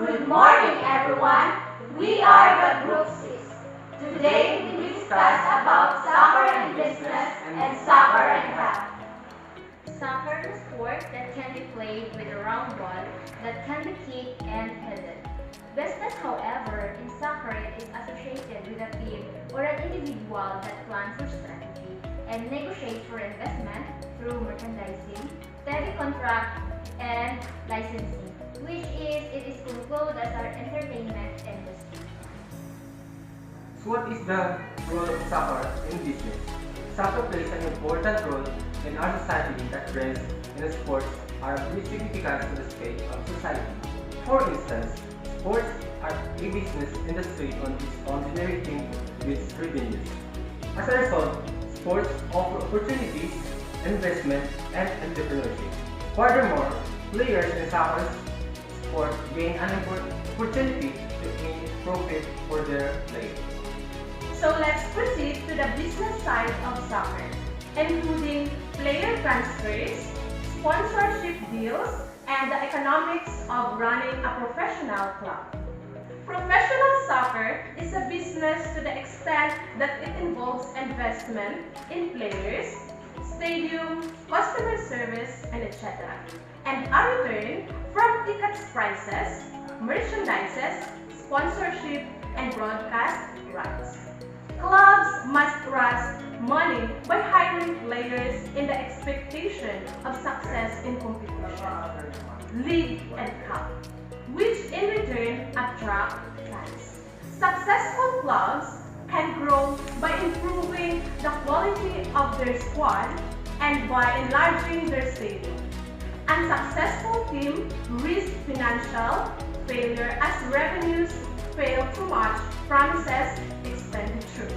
Good morning, everyone. We are the Group 6. Today, we discuss about soccer and business and soccer and health. Soccer is a sport that can be played with a round ball that can be kicked and headed. Business, however, in soccer is associated with a team or an individual that plans for strategy and negotiates for investment through merchandising, TV contract, and licensing, which it is concluded as our entertainment industry. So what is the role of soccer in business? Soccer plays an important role in our society that trends in sports are of great significance to the state of society. For instance, sports are a business industry on its own generating its revenues. As a result, sports offer opportunities, investment, and entrepreneurship. Furthermore, players in soccer sport gain an opportunity to gain profit for their play. So let's proceed to the business side of soccer, including player transfers, sponsorship deals, and the economics of running a professional club. Professional soccer is a business to the extent that it involves investment in players, stadium, customer service, and etc. And a return from tickets prices, merchandises, sponsorship, and broadcast rights. Clubs must raise money by hiring players in the expectation of success in competition, league and cup, which in return attract fans. Successful clubs can grow by improving the quality of their squad and by enlarging their stadium. Unsuccessful teams risk financial failure as revenues fail to match promises expenditures.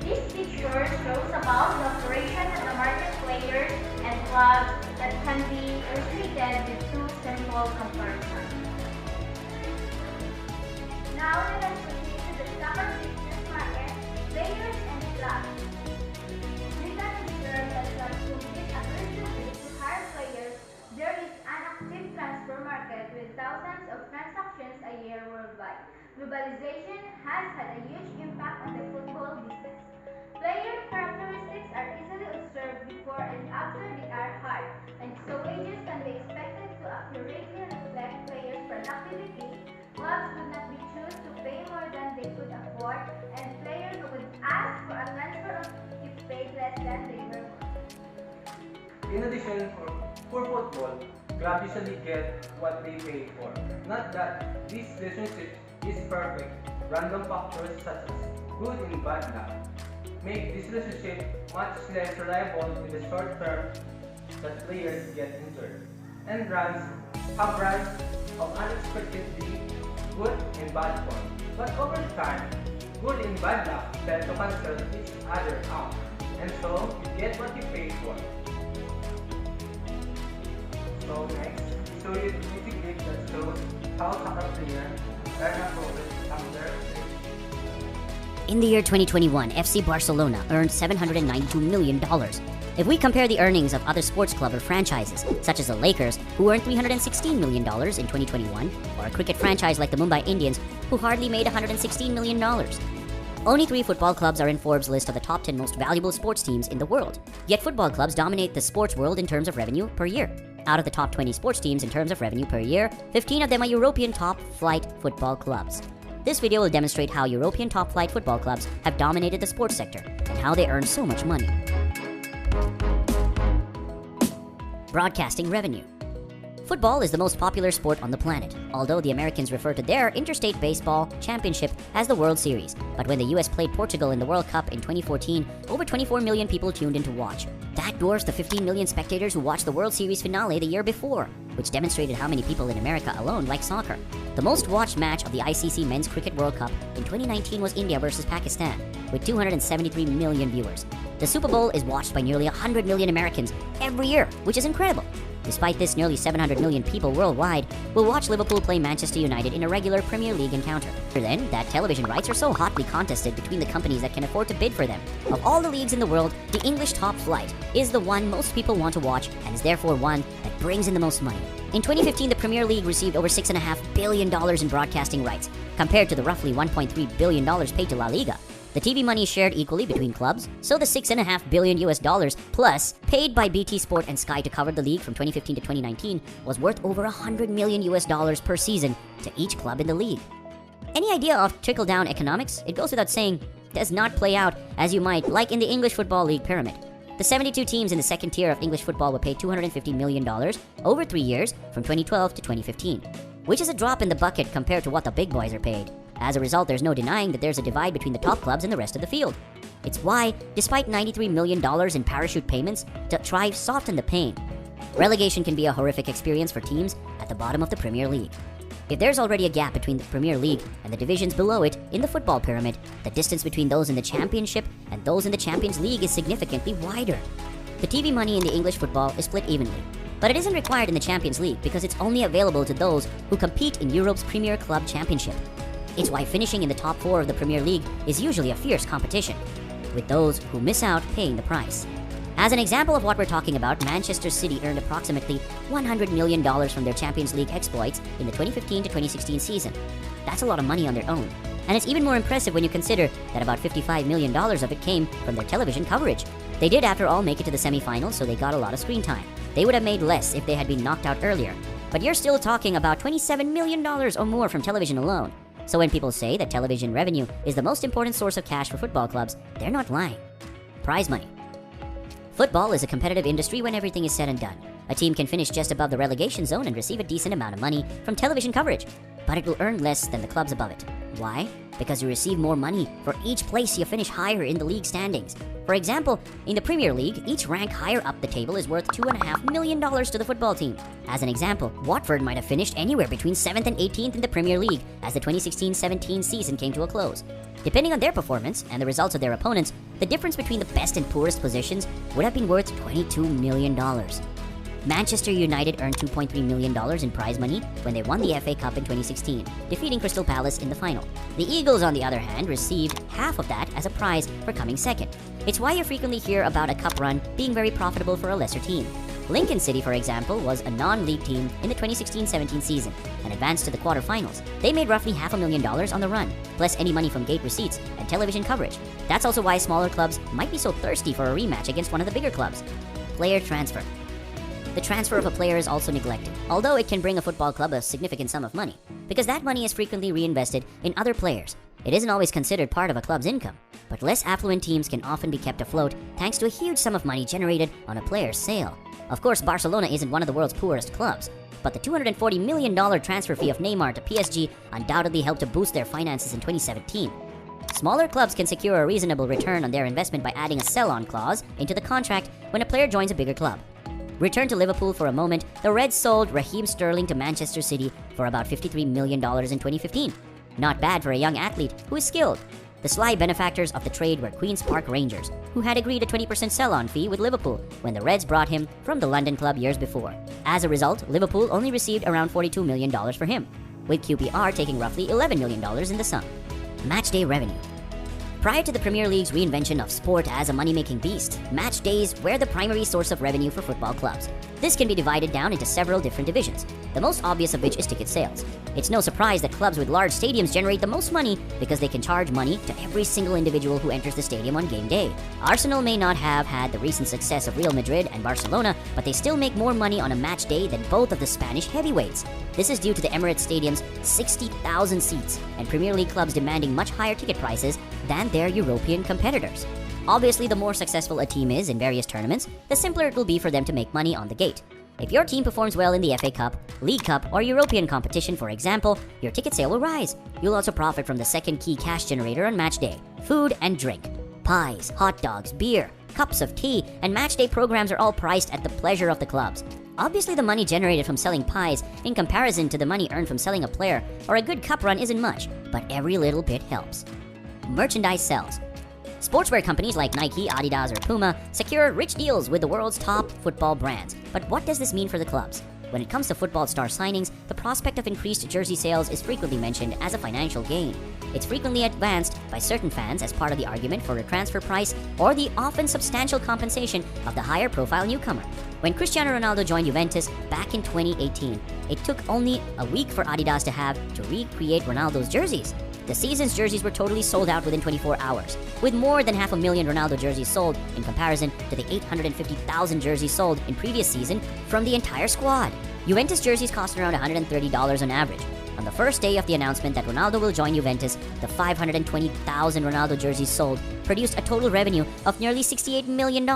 This picture shows about the operation of the market players and clubs that can be illustrated with two simple comparisons. Now let us proceed to the soccer business market, players and clubs. We can observe that clubs compete aggressively to hire players. There is an active transfer market with thousands of transactions a year worldwide. Globalization has had a huge impact on the football business. Player characteristics are easily observed before and after they are hired, and so wages can be expected to accurately reflect players' productivity. Clubs would not be choose to pay more than they could afford, and players would ask for a transfer if paid less than they were worth. In addition, for football, clubs usually get what they pay for. Not that this relationship is perfect. Random factors such as good and bad luck make this relationship much less reliable in the short term that players get injured. And runs have runs of unexpectedly good and bad form. But over time, good and bad luck tend to cancel each other out. And so you get what you pay for. So next, show you the music clip that shows how soccer players earn a profit after play. In the year 2021, FC Barcelona earned $792 million. If we compare the earnings of other sports club or franchises, such as the Lakers, who earned $316 million in 2021, or a cricket franchise like the Mumbai Indians, who hardly made $116 million. Only 3 football clubs are in Forbes' list of the top 10 most valuable sports teams in the world. Yet football clubs dominate the sports world in terms of revenue per year. Out of the top 20 sports teams in terms of revenue per year, 15 of them are European top-flight football clubs. This video will demonstrate how European top-flight football clubs have dominated the sports sector and how they earn so much money. Broadcasting revenue. Football is the most popular sport on the planet, although the Americans refer to their interstate baseball championship as the World Series. But when the US played Portugal in the World Cup in 2014, over 24 million people tuned in to watch. That dwarfs the 15 million spectators who watched the World Series finale the year before, which demonstrated how many people in America alone like soccer. The most watched match of the ICC Men's Cricket World Cup in 2019 was India versus Pakistan, with 273 million viewers. The Super Bowl is watched by nearly 100 million Americans every year, which is incredible. Despite this, nearly 700 million people worldwide will watch Liverpool play Manchester United in a regular Premier League encounter. Then, that television rights are so hotly contested between the companies that can afford to bid for them. Of all the leagues in the world, the English top flight is the one most people want to watch and is therefore one that brings in the most money. In 2015, the Premier League received over $6.5 billion in broadcasting rights, compared to the roughly $1.3 billion paid to La Liga. The TV money is shared equally between clubs, so the $6.5 billion plus paid by BT Sport and Sky to cover the league from 2015 to 2019 was worth over $100 million per season to each club in the league. Any idea of trickle-down economics? It goes without saying, does not play out as you might like in the English Football League pyramid. The 72 teams in the second tier of English football were paid $250 million over 3 years from 2012 to 2015, which is a drop in the bucket compared to what the big boys are paid. As a result, there's no denying that there's a divide between the top clubs and the rest of the field. It's why, despite $93 million in parachute payments to try soften the pain, relegation can be a horrific experience for teams at the bottom of the Premier League. If there's already a gap between the Premier League and the divisions below it in the football pyramid, the distance between those in the Championship and those in the Champions League is significantly wider. The TV money in the English football is split evenly, but it isn't required in the Champions League because it's only available to those who compete in Europe's Premier Club Championship. It's why finishing in the top 4 of the Premier League is usually a fierce competition, with those who miss out paying the price. As an example of what we're talking about, Manchester City earned approximately $100 million from their Champions League exploits in the 2015 to 2016 season. That's a lot of money on their own. And it's even more impressive when you consider that about $55 million of it came from their television coverage. They did, after all, make it to the semifinals, so they got a lot of screen time. They would have made less if they had been knocked out earlier. But you're still talking about $27 million or more from television alone. So when people say that television revenue is the most important source of cash for football clubs, they're not lying. Prize money. Football is a competitive industry when everything is said and done. A team can finish just above the relegation zone and receive a decent amount of money from television coverage, but it will earn less than the clubs above it. Why? Because you receive more money for each place you finish higher in the league standings. For example, in the Premier League, each rank higher up the table is worth $2.5 million to the football team. As an example, Watford might have finished anywhere between 7th and 18th in the Premier League as the 2016-17 season came to a close. Depending on their performance and the results of their opponents, the difference between the best and poorest positions would have been worth $22 million. Manchester United earned $2.3 million in prize money when they won the FA Cup in 2016, defeating Crystal Palace in the final. The Eagles, on the other hand, received half of that as a prize for coming second. It's why you frequently hear about a cup run being very profitable for a lesser team. Lincoln City, for example, was a non-league team in the 2016-17 season and advanced to the quarterfinals. They made roughly $500,000 on the run, plus any money from gate receipts and television coverage. That's also why smaller clubs might be so thirsty for a rematch against one of the bigger clubs. Player transfer. The transfer of a player is also neglected, although it can bring a football club a significant sum of money, because that money is frequently reinvested in other players. It isn't always considered part of a club's income, but less affluent teams can often be kept afloat thanks to a huge sum of money generated on a player's sale. Of course, Barcelona isn't one of the world's poorest clubs, but the $240 million transfer fee of Neymar to PSG undoubtedly helped to boost their finances in 2017. Smaller clubs can secure a reasonable return on their investment by adding a sell-on clause into the contract when a player joins a bigger club. Return to Liverpool for a moment, the Reds sold Raheem Sterling to Manchester City for about $53 million in 2015. Not bad for a young athlete who is skilled. The sly benefactors of the trade were Queen's Park Rangers, who had agreed a 20% sell-on fee with Liverpool when the Reds brought him from the London club years before. As a result, Liverpool only received around $42 million for him, with QPR taking roughly $11 million in the sum. Matchday revenue. Prior to the Premier League's reinvention of sport as a money-making beast, match days were the primary source of revenue for football clubs. This can be divided down into several different divisions, the most obvious of which is ticket sales. It's no surprise that clubs with large stadiums generate the most money because they can charge money to every single individual who enters the stadium on game day. Arsenal may not have had the recent success of Real Madrid and Barcelona, but they still make more money on a match day than both of the Spanish heavyweights. This is due to the Emirates Stadium's 60,000 seats and Premier League clubs demanding much higher ticket prices than their European competitors. Obviously, the more successful a team is in various tournaments, the simpler it will be for them to make money on the gate. If your team performs well in the FA Cup, League Cup, or European competition, for example, your ticket sale will rise. You'll also profit from the second key cash generator on match day: food and drink. Pies, hot dogs, beer, cups of tea, and match day programs are all priced at the pleasure of the clubs. Obviously, the money generated from selling pies in comparison to the money earned from selling a player or a good cup run isn't much, but every little bit helps. Merchandise sells. Sportswear companies like Nike, Adidas, or Puma secure rich deals with the world's top football brands. But what does this mean for the clubs? When it comes to football star signings, the prospect of increased jersey sales is frequently mentioned as a financial gain. It's frequently advanced by certain fans as part of the argument for a transfer price or the often substantial compensation of the higher profile newcomer. When Cristiano Ronaldo joined Juventus back in 2018, it took only a week for Adidas to recreate Ronaldo's jerseys. The season's jerseys were totally sold out within 24 hours, with more than 500,000 Ronaldo jerseys sold in comparison to the 850,000 jerseys sold in previous season from the entire squad. Juventus jerseys cost around $130 on average. On the first day of the announcement that Ronaldo will join Juventus, the 520,000 Ronaldo jerseys sold produced a total revenue of nearly $68 million.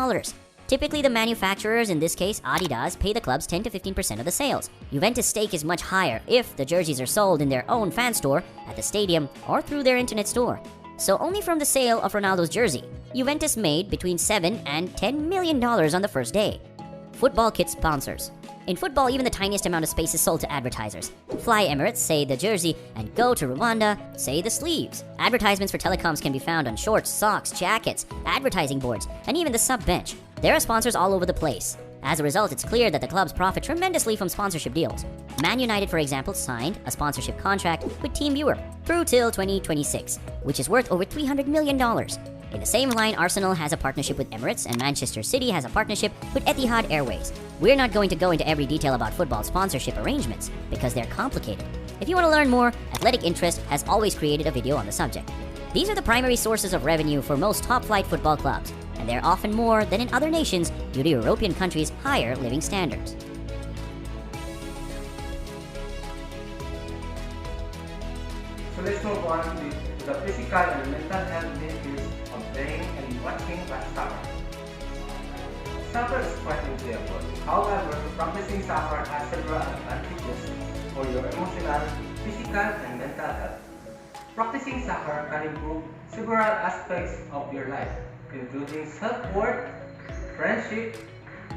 Typically, the manufacturers, in this case Adidas, pay the clubs 10 to 15% of the sales. Juventus' stake is much higher if the jerseys are sold in their own fan store, at the stadium, or through their internet store. So only from the sale of Ronaldo's jersey, Juventus made between $7 and $10 million on the first day. Football kit sponsors. In football, even the tiniest amount of space is sold to advertisers. Fly Emirates say the jersey, and Go to Rwanda say the sleeves. Advertisements for telecoms can be found on shorts, socks, jackets, advertising boards, and even the sub bench. There are sponsors all over the place. As a result, it's clear that the clubs profit tremendously from sponsorship deals. Man United, for example, signed a sponsorship contract with TeamViewer through till 2026, which is worth over $300 million. In the same line, Arsenal has a partnership with Emirates, and Manchester City has a partnership with Etihad Airways. We're not going to go into every detail about football sponsorship arrangements, because they're complicated. If you want to learn more, Athletic Interest has always created a video on the subject. These are the primary sources of revenue for most top-flight football clubs, and they're often more than in other nations due to European countries' higher living standards. So let's move on to the physical and mental health benefits of playing and watching soccer. Soccer is quite enjoyable. However, practicing soccer has several advantages for your emotional, physical, and mental health. Practicing soccer can improve several aspects of your life, including self-worth, friendship,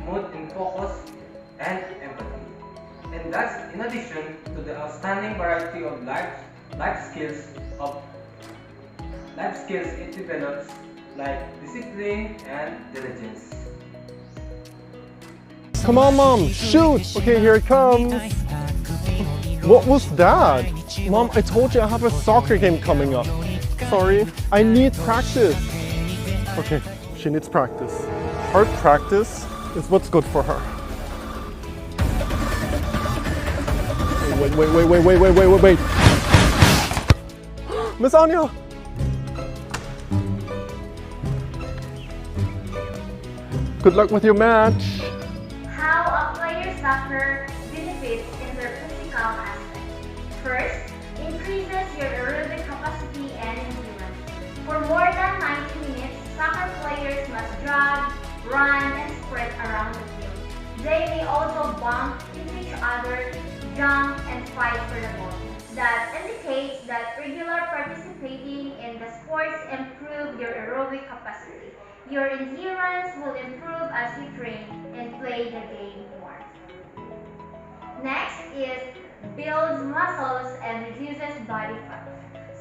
mood and focus, and empathy. And that's in addition to the outstanding variety of life skills it develops, like discipline and diligence. Come on, Mom, shoot! Okay, here it comes. What was that? Mom, I told you I have a soccer game coming up. Sorry, I need practice. Okay, she needs practice. Hard practice is what's good for her. Wait. Miss Anya! Good luck with your match. How a player soccer benefits in their physical aspect. First, increases your aerobic capacity and endurance. For more than 90 minutes, soccer players must jog, run, and sprint around the field. They may also bump into each other, jump, and fight for the ball. That indicates that regular participating in the sports improve your aerobic capacity. Your endurance will improve as you train and play the game more. Next is builds muscles and reduces body fat.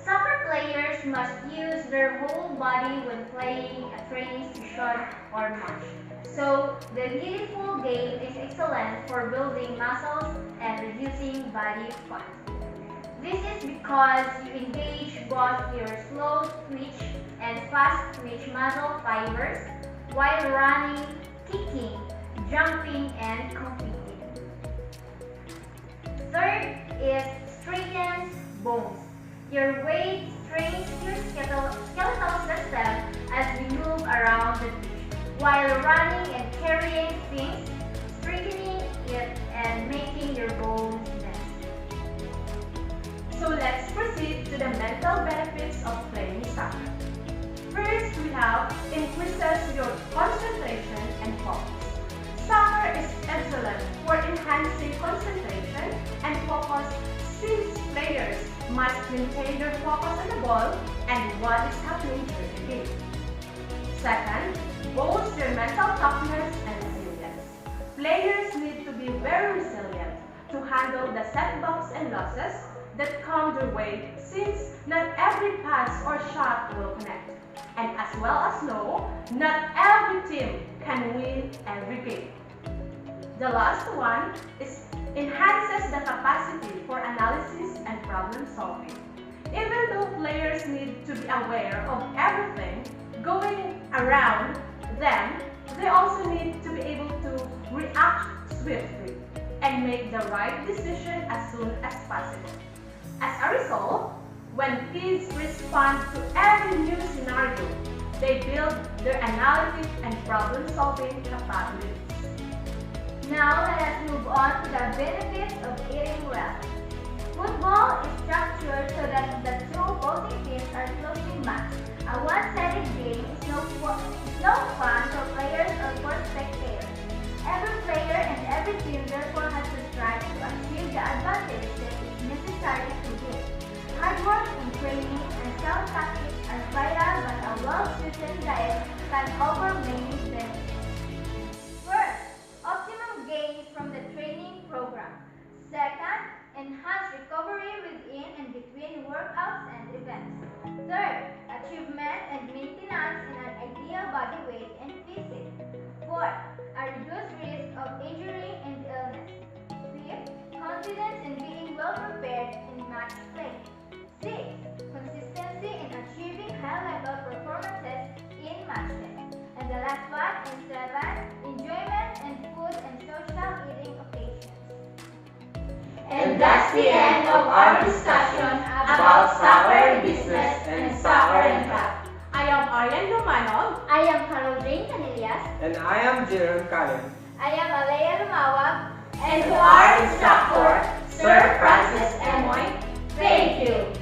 Soccer players must use their whole body when playing a training session or match. So, the beautiful game is excellent for building muscles and reducing body fat. This is because you engage both your slow twitch and fast twitch muscle fibers while running, kicking, jumping, and competing. Third is strengthens bones. Your weight strains your skeletal system as you move around the pitch, while running and carrying things, strengthening it and making your bones dense. So let's proceed to the mental benefits of playing soccer. First, we have increases your concentration and focus. Soccer is excellent for enhancing concentration and focus since players must maintain their focus on the ball and what is happening during the game. Second, boosts your mental toughness and resilience. Players need to be very resilient to handle the setbacks and losses that come their way, since not every pass or shot will connect. And as well as know, not every team can win every game. The last one is enhances the capacity for analysis and problem solving. Even though players need to be aware of everything going around them, they also need to be able to react swiftly and make the right decision as soon as possible. As a result, when kids respond to every new scenario, they build their analytic and problem-solving capabilities. Now let us move on to the benefits of eating well. Football is structured so that the two opposing teams are closely matched. A one-sided game is no fun for players or for spectators. Every player and every team therefore has to strive to achieve the advantage that is necessary to win. Hard work and training and sound tactics are vital, but a well-seasoned diet can offer many benefits. First, optimum gains from the training program. Second, enhance recovery within and between workouts and events. Third, achievement and maintenance in an ideal body weight and physique. Fourth, a reduced risk of injury and illness. Fifth, confidence in being well prepared in match play. Sixth, consistency in achieving high-level performances in match day. And the last one, and seven, enjoyment and food and social eating occasions. And that's the end of our discussion about soccer and business and soccer and club. I am Arian Romanog. I am Carol Jane Canillas. And I am Jerome Callen. I am Alea Lumawag. And to our instructor, Sir Francis Emoy, thank you.